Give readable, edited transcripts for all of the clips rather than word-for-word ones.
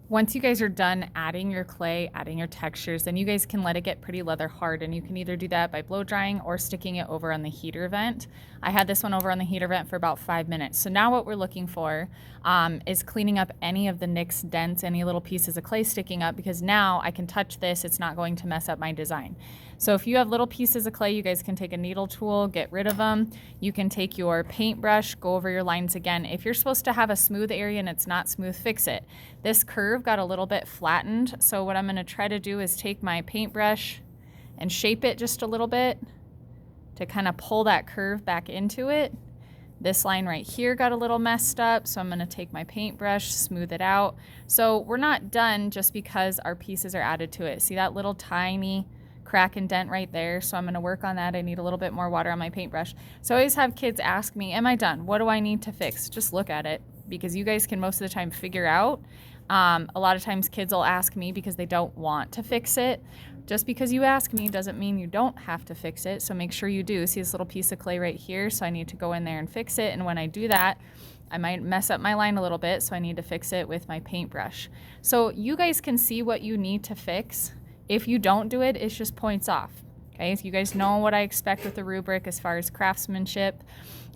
Once you guys are done adding your clay, adding your textures, then you guys can let it get pretty leather hard, and you can either do that by blow drying or sticking it over on the heater vent. I had this one over on the heater vent for about 5 minutes. So now what we're looking for is cleaning up any of the nicks, dents, any little pieces of clay sticking up, because now I can touch this, it's not going to mess up my design. So if you have little pieces of clay, you guys can take a needle tool, get rid of them. You can take your paintbrush, go over your lines again. If you're supposed to have a smooth area and it's not smooth, fix it. This curve got a little bit flattened, so what I'm going to try to do is take my paintbrush and shape it just a little bit to kind of pull that curve back into it. This line right here got a little messed up, so I'm going to take my paintbrush, smooth it out. So we're not done just because our pieces are added to it. See that little tiny crack and dent right there? So I'm going to work on that. I need a little bit more water on my paintbrush. So I always have kids ask me, am I done? What do I need to fix? Just look at it, because you guys can most of the time figure out. A lot of times kids will ask me because they don't want to fix it. Just because you ask me doesn't mean you don't have to fix it, so make sure you do. See this little piece of clay right here? So I need to go in there and fix it, and when I do that, I might mess up my line a little bit, so I need to fix it with my paintbrush. So you guys can see what you need to fix. If you don't do it, it's just points off. Okay, if you guys know what I expect with the rubric as far as craftsmanship.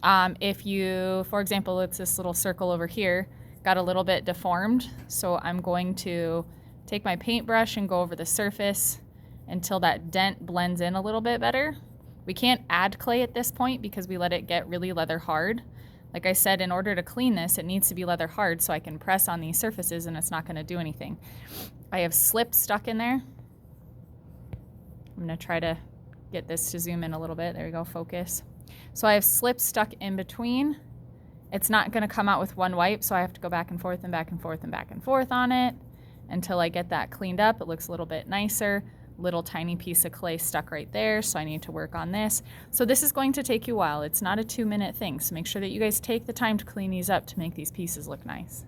If you, for example, it's this little circle over here, got a little bit deformed, so I'm going to take my paintbrush and go over the surface until that dent blends in a little bit better. We can't add clay at this point because we let it get really leather hard. Like I said, in order to clean this, it needs to be leather hard so I can press on these surfaces and it's not going to do anything. I have slip stuck in there. I'm going to try to get this to zoom in a little bit. There we go, focus. So I have slip stuck in between. It's not going to come out with one wipe, so I have to go back and forth and back and forth and back and forth on it until I get that cleaned up. It looks a little bit nicer. Little tiny piece of clay stuck right there, so I need to work on this. So this is going to take you a while. It's not a 2-minute thing, so make sure that you guys take the time to clean these up to make these pieces look nice.